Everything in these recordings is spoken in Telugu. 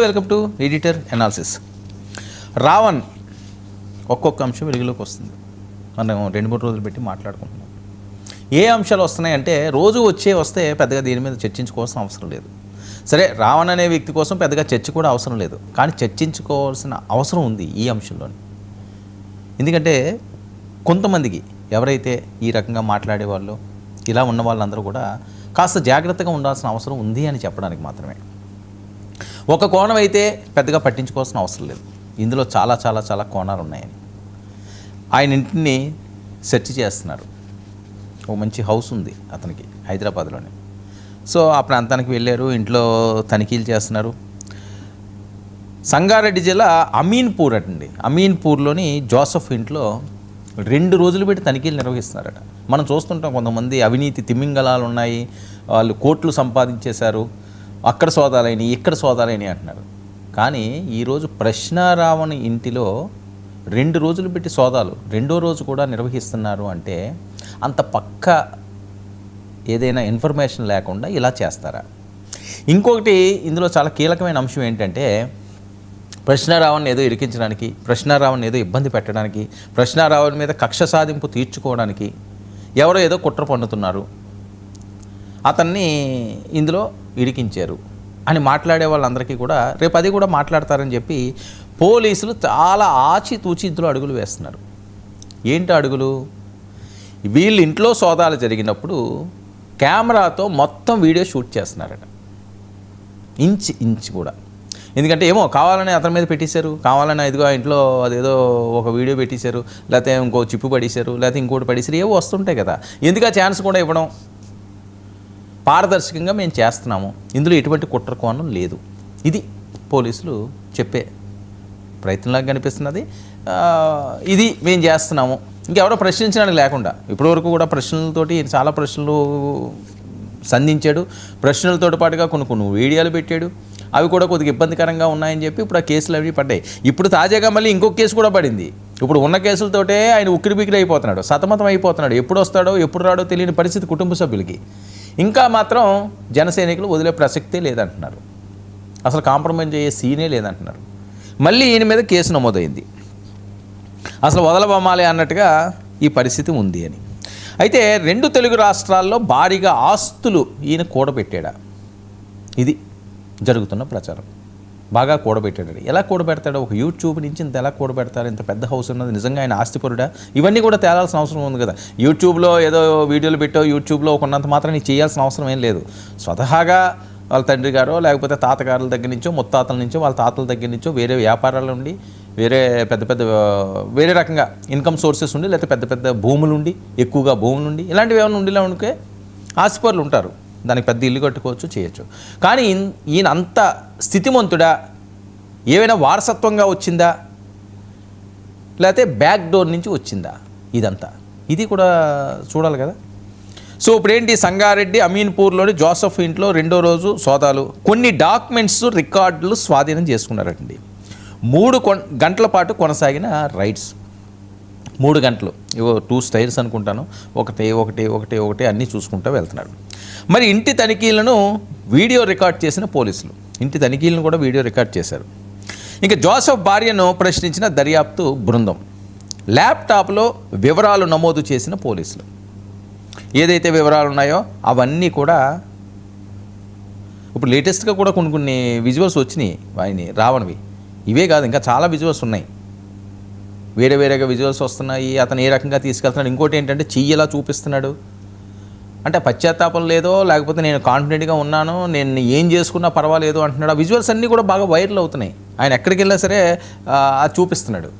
Welcome to editor analysis. Ravan ఒక్కొక్క అంశం వెలుగులోకి వస్తుంది. మనం 2-3 రోజులు పెట్టి మాట్లాడుకుంటున్నాం. ఏ అంశాలు వస్తున్నాయంటే రోజు వస్తే పెద్దగా దీని మీద చర్చించుకోవాల్సిన అవసరం లేదు. సరే, రావణ్ అనే వ్యక్తి కోసం పెద్దగా చర్చ కూడా అవసరం లేదు, కానీ చర్చించుకోవాల్సిన అవసరం ఉంది ఈ అంశంలోని. ఎందుకంటే కొంతమందికి ఎవరైతే ఈ రకంగా మాట్లాడేవాళ్ళు ఇలా ఉన్న వాళ్ళందరూ కూడా కాస్త జాగ్రత్తగా ఉండాల్సిన అవసరం ఉంది అని చెప్పడానికి మాత్రమే. ఒక కోణం అయితే పెద్దగా పట్టించుకోవాల్సిన అవసరం లేదు, ఇందులో చాలా చాలా చాలా కోణాలు ఉన్నాయని. ఆయన ఇంటిని సెర్చ్ చేస్తున్నారు. ఒక మంచి హౌస్ ఉంది అతనికి హైదరాబాద్లోనే. సో ఆ ప్రాంతానికి వెళ్ళారు, ఇంట్లో తనిఖీలు చేస్తున్నారు. సంగారెడ్డి జిల్లా అమీన్పూర్ అండి, అమీన్పూర్లోని జోసఫ్ ఇంట్లో 2 రోజులు పెట్టి తనిఖీలు నిర్వహిస్తున్నారట. మనం చూస్తుంటాం కొంతమంది అవినీతి తిమింగలాలు ఉన్నాయి, వాళ్ళు కోట్లు సంపాదించేశారు, అక్కడ సోదాలైనవి ఇక్కడ సోదాలైనవి అంటున్నారు. కానీ ఈరోజు ప్రశ్నారావణ్ ఇంటిలో 2 రోజులు పెట్టి సోదాలు 2వ రోజు కూడా నిర్వహిస్తున్నారు అంటే అంత పక్క ఏదైనా ఇన్ఫర్మేషన్ లేకుండా ఇలా చేస్తారా? ఇంకొకటి ఇందులో చాలా కీలకమైన అంశం ఏంటంటే ప్రశ్నారావణ్ ఏదో ఇరికించడానికి, ప్రశ్నారావణ్ ఏదో ఇబ్బంది పెట్టడానికి, ప్రశ్నారావణ్ మీద కక్ష సాధింపు తీర్చుకోవడానికి ఎవరో ఏదో కుట్ర పన్నుతున్నారు, అతన్ని ఇందులో ఇరికించారు అని మాట్లాడే వాళ్ళందరికీ కూడా రేపు అది కూడా మాట్లాడతారని చెప్పి పోలీసులు చాలా ఆచితూచి ఇందులో అడుగులు వేస్తున్నారు. ఏంటి అడుగులు? వీళ్ళ ఇంట్లో సోదాలు జరిగినప్పుడు కెమెరాతో మొత్తం వీడియో షూట్ చేస్తున్నారట, ఇంచ్ కూడా. ఎందుకంటే ఏమో కావాలని అతని మీద పెట్టేశారు, కావాలని ఇదిగో ఇంట్లో అదేదో ఒక వీడియో పెట్టేశారు, లేకపోతే ఇంకో చిప్పు పడేశారు, లేకపోతే ఇంకోటి పడేశారు, ఏవో వస్తుంటాయి కదా. ఎందుకు ఆ ఛాన్స్ కూడా ఇవ్వడం? పారదర్శకంగా మేము చేస్తున్నాము, ఇందులో ఎటువంటి కుట్ర కోణం లేదు, ఇది పోలీసులు చెప్పే ప్రయత్నంలాగా కనిపిస్తున్నది. ఇది మేము చేస్తున్నాము, ఇంకెవరో ప్రశ్నించడానికి లేకుండా. ఇప్పటివరకు కూడా ప్రశ్నలతోటి చాలా ప్రశ్నలు సంధించాడు, ప్రశ్నలతో పాటుగా కొన్ని వీడియోలు పెట్టాడు, అవి కూడా కొద్దిగా ఇబ్బందికరంగా ఉన్నాయని చెప్పి ఇప్పుడు ఆ కేసులు అవి పడ్డాయి. ఇప్పుడు తాజాగా మళ్ళీ ఇంకొక కేసు కూడా పడింది. ఇప్పుడు ఉన్న కేసులతోటే ఆయన ఉక్కిరిబిక్కిరి అయిపోతున్నాడు, సతమతం అయిపోతున్నాడు. ఎప్పుడు వస్తాడో ఎప్పుడు రాడో తెలియని పరిస్థితి కుటుంబ సభ్యులకి. ఇంకా మాత్రం జనసైనికులు వదిలే ప్రసక్తే లేదంటున్నారు, అసలు కాంప్రమైజ్ అయ్యే సీనే లేదంటున్నారు. మళ్ళీ ఈయన మీద కేసు నమోదైంది, అసలు వదలబొమ్మాలి అన్నట్టుగా ఈ పరిస్థితి ఉంది అని. అయితే 2 తెలుగు రాష్ట్రాల్లో భారీగా ఆస్తులు ఈయన కూడబెట్టాడా? ఇది జరుగుతున్న ప్రచారం. బాగా కూడబెట్టాడు. ఎలా కూడబెడతాడో, ఒక యూట్యూబ్ నుంచి ఇంత ఎలా కూడబెడతారు? ఇంత పెద్ద హౌస్ ఉన్నది నిజంగా ఆయన ఆస్తిపరుడా? ఇవన్నీ కూడా తేలాల్సిన అవసరం ఉంది కదా. యూట్యూబ్లో ఏదో వీడియోలు పెట్టో, యూట్యూబ్లో కొన్నంత మాత్రం నీకు చేయాల్సిన అవసరం ఏం లేదు. స్వతహాగా వాళ్ళ తండ్రి గారో లేకపోతే తాతగారుల దగ్గర నుంచో, ముత్తాతల నుంచో, వాళ్ళ తాతల దగ్గర నుంచో వేరే వ్యాపారాలు ఉండి, వేరే రకంగా ఇన్కమ్ సోర్సెస్ ఉండి, లేకపోతే పెద్ద భూములు ఉండి, ఎక్కువగా భూములు ఉండి, ఇలాంటివి ఏమైనా ఉండిలా ఉంటే ఆస్తిపరులు ఉంటారు, దానికి పెద్ద ఇల్లు కట్టుకోవచ్చు, చేయొచ్చు. కానీ ఈయన అంత స్థితిమంతుడా? ఏమైనా వారసత్వంగా వచ్చిందా, లేకపోతే బ్యాక్ డోర్ నుంచి వచ్చిందా? ఇది కూడా చూడాలి కదా. సో ఇప్పుడేంటి, సంగారెడ్డి అమీన్పూర్లోని జోసఫ్ ఇంట్లో 2వ రోజు సోదాలు. కొన్ని డాక్యుమెంట్స్, రికార్డులు స్వాధీనం చేసుకున్నారండి. 3 గంటల పాటు కొనసాగిన రైడ్స్. 3 గంటలు, ఇవో 2 స్టైల్స్ అనుకుంటాను, ఒకటి అన్నీ చూసుకుంటూ వెళ్తున్నాడు. మరి ఇంటి తనిఖీలను వీడియో రికార్డ్ చేసిన పోలీసులు ఇంటి తనిఖీలను కూడా వీడియో రికార్డ్ చేశారు. ఇంకా జోసఫ్ భార్యను ప్రశ్నించిన దర్యాప్తు బృందం, ల్యాప్టాప్లో వివరాలు నమోదు చేసిన పోలీసులు. ఏదైతే వివరాలు ఉన్నాయో అవన్నీ కూడా ఇప్పుడు లేటెస్ట్గా కూడా కొన్ని విజువల్స్ వచ్చినాయి ఆయన్ని, రావణ్వి. ఇవే కాదు, ఇంకా చాలా విజువల్స్ ఉన్నాయి, వేరేగా విజువల్స్ వస్తున్నాయి. అతను ఏ రకంగా తీసుకెళ్తున్నాడు. ఇంకోటి ఏంటంటే చెయ్యి ఎలా చూపిస్తున్నాడు అంటే పశ్చాత్తాపం లేదో, లేకపోతే నేను కాన్ఫిడెంట్గా ఉన్నాను, నేను ఏం చేసుకున్నా పర్వాలేదు అంటున్నాడు. ఆ విజువల్స్ అన్నీ కూడా బాగా వైరల్ అవుతున్నాయి. ఆయన ఎక్కడికి వెళ్ళినా సరే అది చూపిస్తున్నాడు.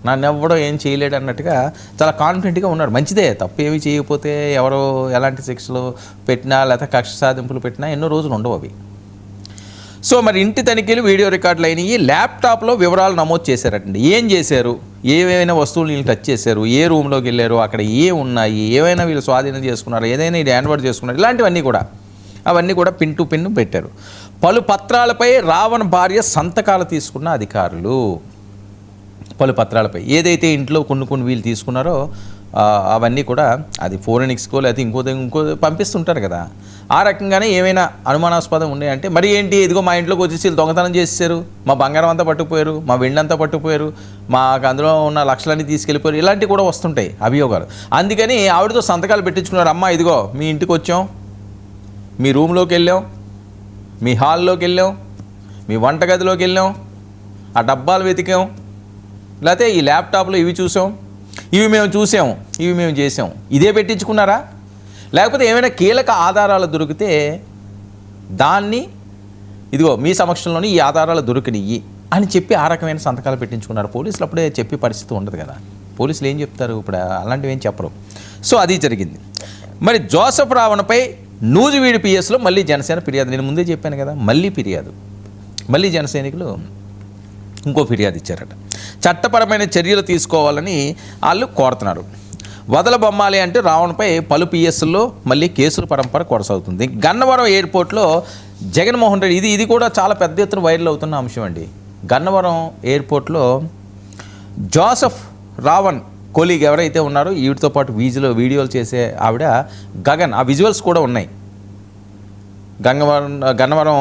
నన్ను ఎవ్వడో ఏం చేయలేడు అన్నట్టుగా చాలా కాన్ఫిడెంట్గా ఉన్నాడు. మంచిదే, తప్పు ఏమి చేయకపోతే ఎవరో ఎలాంటి శిక్షలు పెట్టినా లేకపోతే కక్ష సాధింపులు పెట్టినా ఎన్నో రోజులు ఉండవు అవి. సో మరి ఇంటి తనిఖీలు వీడియో రికార్డులు అయినాయి, ల్యాప్టాప్లో వివరాలు నమోదు చేశారటండి. ఏం చేశారు, ఏవైనా వస్తువులు వీళ్ళు టచ్ చేశారు, ఏ రూమ్లోకి వెళ్ళారు, అక్కడ ఉన్నాయి, ఏవైనా వీళ్ళు స్వాధీనం చేసుకున్నారు, ఏదైనా ఇది హ్యాండ్ఓవర్ చేసుకున్నారు, ఇలాంటివన్నీ కూడా అవన్నీ కూడా పిన్ టు పిన్ పెట్టారు. పలు పత్రాలపై రావణ్ భార్య సంతకాలు తీసుకున్న అధికారులు. పలు పత్రాలపై ఏదైతే ఇంట్లో కొన్ని వీళ్ళు తీసుకున్నారో అవన్నీ కూడా అది ఫోరెనిక్స్కో లేకపోతే ఇంకో పంపిస్తుంటారు కదా. ఆ రకంగానే ఏమైనా అనుమానాస్పదం ఉన్నాయంటే మరి ఏంటి, ఇదిగో మా ఇంట్లోకి వచ్చేసి వీళ్ళు దొంగతనం చేసేసారు, మా బంగారం అంతా పట్టుకుపోయారు, మా వెండి అంతా పట్టుకుపోయారు, మాకు అందులో ఉన్న లక్షలన్నీ తీసుకెళ్ళిపోయారు, ఇలాంటివి కూడా వస్తుంటాయి అభియోగాలు. అందుకని ఆవిడతో సంతకాలు పెట్టించుకున్నారు. అమ్మ ఇదిగో మీ ఇంటికి వచ్చాం, మీ రూమ్లోకి వెళ్ళాం, మీ హాల్లోకి వెళ్ళాం, మీ వంటగదిలోకి వెళ్ళాం, ఆ డబ్బాలు వెతికాం, లేకపోతే ఈ ల్యాప్టాప్లో ఇవి చూసాం, ఇవి మేము చూసాం, ఇవి మేము చేసాం, ఇదే పెట్టించుకున్నారా? లేకపోతే ఏమైనా కీలక ఆధారాలు దొరికితే దాన్ని ఇదిగో మీ సమక్షంలోని ఈ ఆధారాలు దొరికినాయి అని చెప్పి ఆ రకమైన సంతకాలు పెట్టించుకున్నారు. పోలీసులు అప్పుడే చెప్పే పరిస్థితి ఉండదు కదా. పోలీసులు ఏం చెప్తారు ఇప్పుడు, అలాంటివి ఏం చెప్పరు. సో అది జరిగింది. మరి జోసెఫ్ రావణపై నూజివీడు పిఎస్లో మళ్ళీ జనసేన ఫిర్యాదు. నేను ముందే చెప్పాను కదా, మళ్ళీ ఫిర్యాదు, మళ్ళీ జనసైనికులు ఇంకో ఫిర్యాదు ఇచ్చారట. చట్టపరమైన చర్యలు తీసుకోవాలని వాళ్ళు కోరుతున్నారు. వదలబొమ్మాలి అంటే రావణపై పలు పిఎస్లో మళ్ళీ కేసుల పరంపర కొనసాగుతుంది. గన్నవరం ఎయిర్పోర్ట్లో జగన్మోహన్ రెడ్డి, ఇది కూడా చాలా పెద్ద ఎత్తున వైరల్ అవుతున్న అంశం అండి. గన్నవరం ఎయిర్పోర్ట్లో జోసెఫ్ రావణ్ కొలీగ్ ఎవరైతే ఉన్నారో వీటితో పాటు వీడియోలు చేసే ఆవిడ గగన్, ఆ విజువల్స్ కూడా ఉన్నాయి. గన్నవరం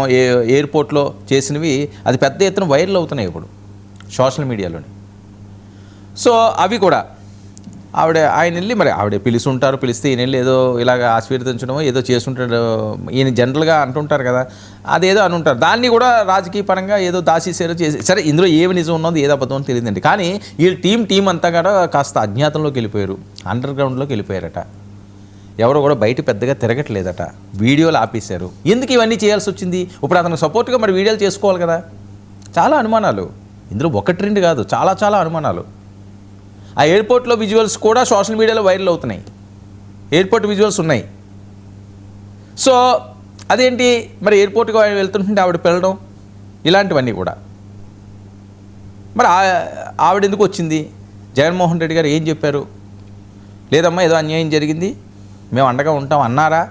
ఎయిర్పోర్ట్లో చేసినవి అది పెద్ద ఎత్తున వైరల్ అవుతున్నాయి ఇప్పుడు సోషల్ మీడియాలోని. సో అవి కూడా ఆయన వెళ్ళి మరి ఆవిడ పిలిస్తే ఈయన వెళ్ళి ఏదో ఇలాగ ఆశీర్వదించడమో ఏదో చేస్తుంటాడు. ఈయన జనరల్గా అంటుంటారు కదా, అదేదో అని ఉంటారు. దాన్ని కూడా రాజకీయ పరంగా ఏదో దాచేసారో చేసి, సరే ఇందులో ఏమి నిజం ఉన్నదో ఏదో అబద్ధం తెలియదండి. కానీ వీళ్ళ టీం అంతా కూడా కాస్త అజ్ఞాతంలోకి వెళ్ళిపోయారు, అండర్ గ్రౌండ్లోకి వెళ్ళిపోయారట. ఎవరు కూడా బయట పెద్దగా తిరగట్లేదట, వీడియోలు ఆపేశారు. ఎందుకు ఇవన్నీ చేయాల్సి వచ్చింది? ఇప్పుడు అతను సపోర్ట్గా మరి వీడియోలు చేసుకోవాలి కదా. చాలా అనుమానాలు ఇందులో, ఒకటి రెండు కాదు, చాలా అనుమానాలు. ఆ ఎయిర్పోర్ట్లో విజువల్స్ కూడా సోషల్ మీడియాలో వైరల్ అవుతున్నాయి, ఎయిర్పోర్ట్ విజువల్స్ ఉన్నాయి. సో అదేంటి మరి ఎయిర్పోర్ట్కి వెళ్తుంటే ఆవిడ పెళ్ళడం, ఇలాంటివన్నీ కూడా. మరి ఆవిడ ఎందుకు వచ్చింది? జగన్మోహన్ రెడ్డి గారు ఏం చెప్పారు? లేదమ్మా ఏదో అన్యాయం జరిగింది, మేము అండగా ఉంటాం అన్నారా?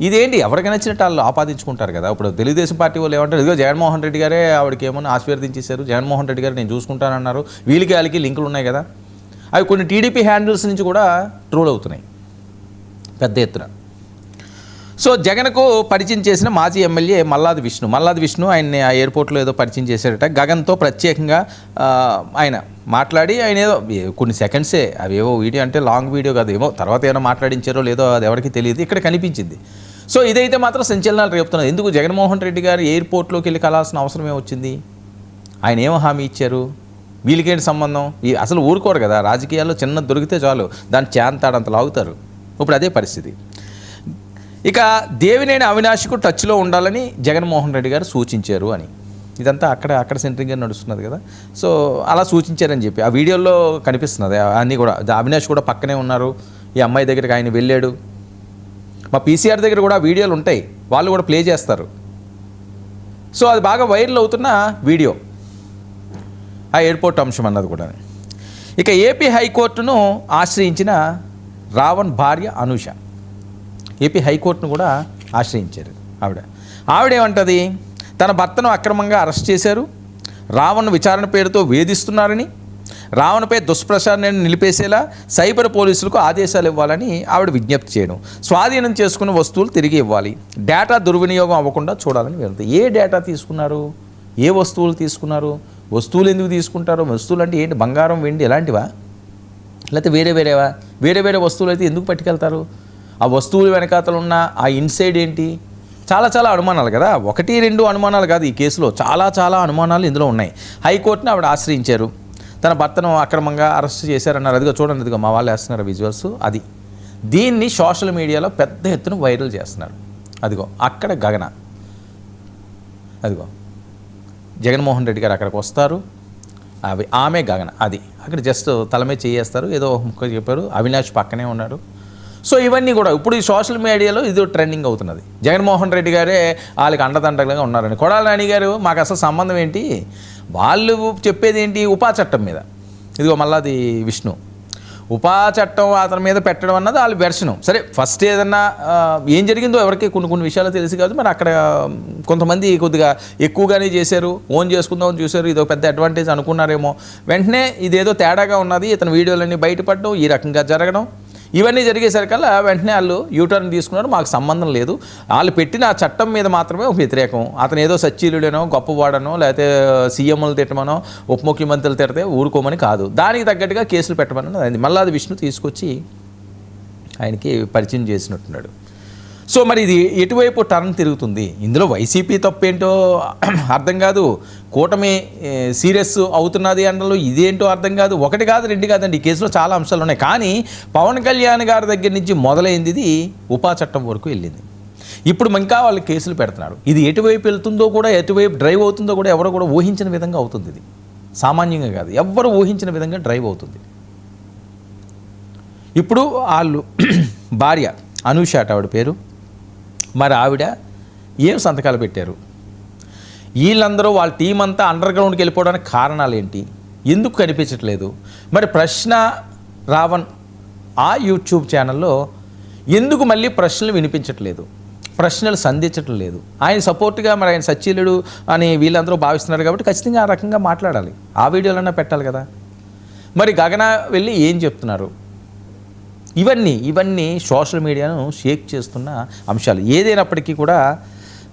ఇదేంటి ఎవరికి నచ్చినట్టు వాళ్ళు ఆపాదించుకుంటారు కదా. ఇప్పుడు తెలుగుదేశం పార్టీ వాళ్ళు ఏమంటారు, ఇదిగో జగన్మోహన్ రెడ్డి గారే ఆవిడకి ఏమన్నా ఆశీర్వదించేశారు, జగన్మోహన్ రెడ్డి గారు నేను చూసుకుంటానన్నారు, వాళ్ళకి లింకులు ఉన్నాయి కదా. అవి కొన్ని టీడీపీ హ్యాండిల్స్ నుంచి కూడా ట్రోల్ అవుతున్నాయి పెద్ద ఎత్తున. సో జగన్కు పరిచయం చేసిన మాజీ ఎమ్మెల్యే మల్లాది విష్ణు ఆయన్ని ఆ ఎయిర్పోర్ట్లో ఏదో పరిచయం చేశారట. గగన్తో ప్రత్యేకంగా ఆయన మాట్లాడి, ఆయన ఏదో కొన్ని సెకండ్సే, అవి ఏవో వీడియో అంటే లాంగ్ వీడియో కాదు, ఏమో తర్వాత ఏమైనా మాట్లాడించారో లేదో అది ఎవరికి తెలియదు, ఇక్కడ కనిపించింది. సో ఇదైతే మాత్రం సంచలనాలు రేపుతున్నది. ఎందుకు జగన్మోహన్ రెడ్డి గారు ఎయిర్పోర్ట్లోకి వెళ్ళి కలాల్సిన అవసరం ఏమొచ్చింది? ఆయన ఏమో హామీ ఇచ్చారు, వీళ్ళకేంటి సంబంధం? అసలు ఊరుకోరు కదా, రాజకీయాల్లో చిన్న దొరికితే చాలు దాన్ని చేంతాడంత లాగుతారు. ఇప్పుడు అదే పరిస్థితి. ఇక దేవినేని అవినాష్కు టచ్లో ఉండాలని జగన్మోహన్ రెడ్డి గారు సూచించారు అని, ఇదంతా అక్కడ సెంట్రింగ్గా నడుస్తున్నది కదా. సో అలా సూచించారని చెప్పి ఆ వీడియోలో కనిపిస్తున్నది అన్నీ కూడా. అవినాష్ కూడా పక్కనే ఉన్నారు, ఈ అమ్మాయి దగ్గరికి ఆయన వెళ్ళాడు. మా పీసీఆర్ దగ్గర కూడా వీడియోలు ఉంటాయి, వాళ్ళు కూడా ప్లే చేస్తారు. సో అది బాగా వైరల్ అవుతున్న వీడియో, ఆ ఎయిర్పోర్ట్ అంశం అన్నది కూడా. ఇక ఏపీ హైకోర్టును ఆశ్రయించిన రావణ్ భార్య అనూష ఏపీ హైకోర్టును కూడా ఆశ్రయించారు. ఆవిడేమంటది, తన భర్తను అక్రమంగా అరెస్ట్ చేశారు, రావణ్ విచారణ పేరుతో వేధిస్తున్నారని, రావణ్పై దుష్ప్రచారాన్ని నిలిపేసేలా సైబర్ పోలీసులకు ఆదేశాలు ఇవ్వాలని ఆవిడ విజ్ఞప్తి చేయడం, స్వాధీనం చేసుకున్న వస్తువులు తిరిగి ఇవ్వాలి, డేటా దుర్వినియోగం అవ్వకుండా చూడాలని వెళ్తాయి. ఏ డేటా తీసుకున్నారు, ఏ వస్తువులు తీసుకున్నారు, వస్తువులు ఎందుకు తీసుకుంటారు? వస్తువులు అంటే ఏంటి, బంగారం వెండి ఇలాంటివా, లేకపోతే వేరే వస్తువులు అయితే ఎందుకు పట్టుకెళ్తారు? ఆ వస్తువులు వెనకాతలు ఉన్న ఆ ఇన్సైడ్ ఏంటి? చాలా అనుమానాలు కదా, 1-2 అనుమానాలు కాదు ఈ కేసులో, చాలా అనుమానాలు ఇందులో ఉన్నాయి. హైకోర్టును ఆవిడ ఆశ్రయించారు, తన భర్తను అక్రమంగా అరెస్ట్ చేశారన్నారు. అదిగో చూడండి, అదిగో మా వాళ్ళు వేస్తున్నారు విజువల్స్. దీన్ని సోషల్ మీడియాలో పెద్ద ఎత్తున వైరల్ చేస్తున్నారు. అదిగో అక్కడ గగన, అదిగో జగన్మోహన్ రెడ్డి గారు అక్కడికి వస్తారు, ఆమె గగన, అక్కడ జస్ట్ తలమే చేయేస్తారు, ఏదో ముక్క చెప్పారు, అవినాష్ పక్కనే ఉన్నాడు. సో ఇవన్నీ కూడా ఇప్పుడు ఈ సోషల్ మీడియాలో ఇది ట్రెండింగ్ అవుతున్నది. జగన్మోహన్ రెడ్డి గారే వాళ్ళకి అండదండలుగా ఉన్నారని. కొడాలి నాని గారు మాకు అసలు సంబంధం ఏంటి, వాళ్ళు చెప్పేది ఏంటి ఉపా చట్టం మీద. ఇదిగో మళ్ళీ విష్ణు ఉపా చట్టం అతని మీద పెట్టడం అన్నది వాళ్ళ వెర్షను. సరే ఫస్ట్ ఏదన్నా ఏం జరిగిందో ఎవరికి కొన్ని విషయాలు తెలిసి కాదు, మరి అక్కడ కొంతమంది కొద్దిగా ఎక్కువగానే చేశారు, ఓన్ చేసుకుందామని చూశారు, ఇదో పెద్ద అడ్వాంటేజ్ అనుకున్నారేమో. వెంటనే ఇదేదో తేడాగా ఉన్నది, ఇతని వీడియోలన్నీ బయటపడడం, ఈ రకంగా జరగడం, ఇవన్నీ జరిగేసరికల్లా వెంటనే వాళ్ళు యూటర్న్ తీసుకున్నారు. మాకు సంబంధం లేదు, వాళ్ళు పెట్టిన ఆ చట్టం మీద మాత్రమే వ్యతిరేకం. అతను ఏదో సచ్చీలుడనో గొప్పవాడనో లేకపోతే సీఎంలు తిట్టమనో ఉప ముఖ్యమంత్రులు తిడితే ఊరుకోమని కాదు, దానికి తగ్గట్టుగా కేసులు పెట్టమని మల్లాది విష్ణు తీసుకొచ్చి ఆయనకి పరిచయం చేసినట్టున్నాడు. సో మరి ఇది ఎటువైపు టర్న్ తిరుగుతుంది? ఇందులో వైసీపీ తప్పేంటో అర్థం కాదు, కూటమి సీరియస్ అవుతున్నది అనడంలో ఇదేంటో అర్థం కాదు. ఒకటి కాదు రెండు కాదండి, ఈ కేసులో చాలా అంశాలు ఉన్నాయి. కానీ పవన్ కళ్యాణ్ గారి దగ్గర నుంచి మొదలైంది ఇది ఉపా చట్టం వరకు వెళ్ళింది. ఇప్పుడు ఇంకా వాళ్ళు కేసులు పెడుతున్నారు. ఇది ఎటువైపు వెళ్తుందో కూడా, ఎటువైపు డ్రైవ్ అవుతుందో కూడా ఎవరు కూడా ఊహించిన విధంగా అవుతుంది. ఇది సామాన్యంగా కాదు, ఎవ్వరు ఊహించిన విధంగా డ్రైవ్ అవుతుంది. ఇప్పుడు వాళ్ళు భార్య అనూష ఆవిడ పేరు, మరి ఆవిడ ఏం సంతకాలు పెట్టారు, వీళ్ళందరూ వాళ్ళ టీం అంతా అండర్ గ్రౌండ్కి వెళ్ళిపోవడానికి కారణాలు ఏంటి, ఎందుకు కనిపించట్లేదు? మరి ప్రశ్న రావణ్ ఆ యూట్యూబ్ ఛానల్లో ఎందుకు మళ్ళీ ప్రశ్నలు వినిపించట్లేదు, ప్రశ్నలు సంధించటం లేదు? ఆయన సపోర్ట్గా మరి ఆయన సచ్చీలుడు అని వీళ్ళందరూ భావిస్తున్నారు కాబట్టి ఖచ్చితంగా ఆ రకంగా మాట్లాడాలి, ఆ వీడియోలన్నా పెట్టాలి కదా. మరి గగన వెళ్ళి ఏం చెప్తున్నారు? ఇవన్నీ సోషల్ మీడియాను షేక్ చేస్తున్న అంశాలు. ఏదైనప్పటికీ కూడా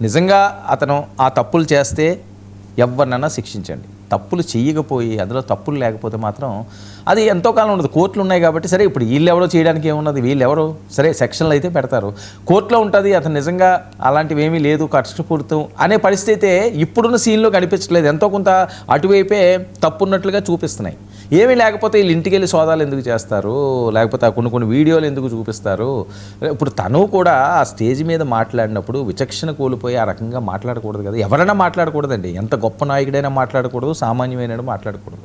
నిజంగా అతను ఆ తప్పులు చేస్తే ఎవరినైనా శిక్షించండి. తప్పులు చేయకపోయి అందులో తప్పులు లేకపోతే మాత్రం అది ఎంతో కాలం ఉండదు. కోర్టులు ఉన్నాయి కాబట్టి సరే, ఇప్పుడు వీళ్ళెవరో చేయడానికి ఏమున్నది, వీళ్ళెవరో సరే సెక్షన్లు అయితే పెడతారు, కోర్టులో ఉంటుంది. అతను నిజంగా అలాంటివి ఏమీ లేదు, కష్టపూర్తం అనే పరిస్థితి అయితే ఇప్పుడున్న సీన్లో కనిపించట్లేదు. ఎంతో కొంత అటువైపే తప్పున్నట్లుగా చూపిస్తున్నాయి. ఏమీ లేకపోతే వీళ్ళు ఇంటికి వెళ్ళి సోదాలు ఎందుకు చేస్తారు, లేకపోతే కొన్ని వీడియోలు ఎందుకు చూపిస్తారు? ఇప్పుడు తను కూడా ఆ స్టేజ్ మీద మాట్లాడినప్పుడు విచక్షణ కోల్పోయి ఆ రకంగా మాట్లాడకూడదు కదా. ఎవరైనా మాట్లాడకూడదండి, ఎంత గొప్ప నాయకుడైనా మాట్లాడకూడదు, సామాన్యమైన మాట్లాడకూడదు.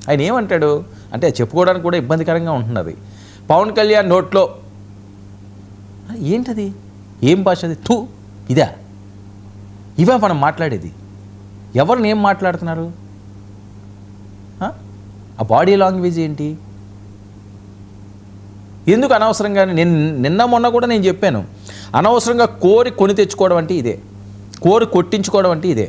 ఆయన ఏమంటాడు అంటే చెప్పుకోవడానికి కూడా ఇబ్బందికరంగా ఉంటున్నది. పవన్ కళ్యాణ్ నోట్లో ఏంటది, ఏం భాష అది, థూ ఇదా, ఇవే మనం మాట్లాడేది? ఎవరిని ఏం మాట్లాడుతున్నారు? ఆ బాడీ లాంగ్వేజ్ ఏంటి? ఎందుకు అనవసరంగా? నిన్న మొన్న కూడా నేను చెప్పాను, అనవసరంగా కోరి కొని తెచ్చుకోవడం అంటే ఇదే, కోరి కొట్టించుకోవడం అంటే ఇదే.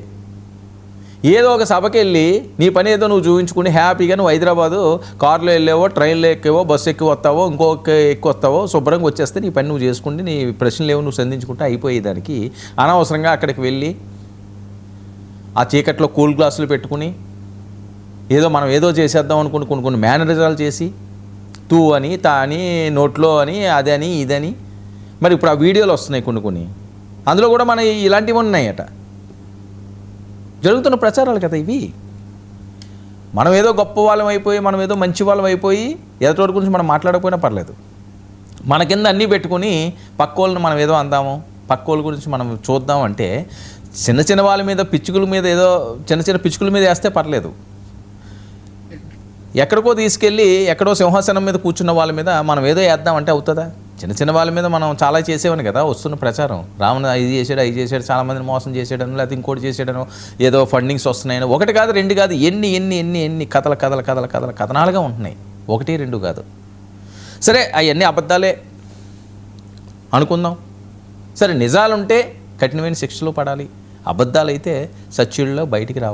ఏదో ఒక సభకి వెళ్ళి నీ పని ఏదో నువ్వు చూపించుకుని హ్యాపీగా నువ్వు హైదరాబాదు కారులో వెళ్ళావో, ట్రైన్లో ఎక్కేవో, బస్సు ఎక్కి వస్తావో, ఇంకొక ఎక్కువ వస్తావో, శుభ్రంగా వచ్చేస్తే నీ పని నువ్వు చేసుకుంటే నీ ప్రశ్నలు ఏవో నువ్వు సంధించుకుంటే అయిపోయేదానికి అనవసరంగా అక్కడికి వెళ్ళి ఆ చీకట్లో కూల్ గ్లాసులు పెట్టుకుని ఏదో మనం ఏదో చేసేద్దాం అనుకుని కొన్ని మేనరిజాలు చేసి తూ అని, తా అని, నోట్లో అని, అదని ఇదని. మరి ఇప్పుడు ఆ వీడియోలు వస్తున్నాయి కొన్ని, అందులో కూడా మన ఇలాంటివి ఉన్నాయట. జరుగుతున్న ప్రచారాలు కదా ఇవి. మనం ఏదో గొప్ప వాళ్ళం అయిపోయి, మనం ఏదో మంచి వాళ్ళం అయిపోయి ఎదటోడి గురించి మనం మాట్లాడకపోయినా పర్లేదు, మన కింద అన్నీ పెట్టుకుని పక్కోళ్ళని మనం ఏదో అందాము, పక్కోళ్ళ గురించి మనం చూద్దాం అంటే చిన్న వాళ్ళ మీద పిచ్చుకుల మీద ఏదో చిన్న పిచ్చుకుల మీద వేస్తే పర్లేదు. ఎక్కడికో తీసుకెళ్ళి ఎక్కడో సింహాసనం మీద కూర్చున్న వాళ్ళ మీద మనం ఏదో వేద్దామంటే అవుతుందా? చిన్న వాళ్ళ మీద మనం చాలా చేసేవాని కదా వస్తున్న ప్రచారం. రావణ ఇది చేసాడు, చాలామందిని మోసం చేసాడను, లేకపోతే ఇంకోటి చేసాడను, ఏదో ఫండింగ్స్ వస్తున్నాయని. ఒకటి కాదు రెండు కాదు, ఎన్ని కథనాలుగా ఉంటున్నాయి, ఒకటి రెండు కాదు. సరే అవన్నీ అబద్ధాలే అనుకుందాం. సరే నిజాలుంటే కఠినమైన శిక్షలు పడాలి, అబద్ధాలైతే సచ్యుల్లో బయటికి రావాలి.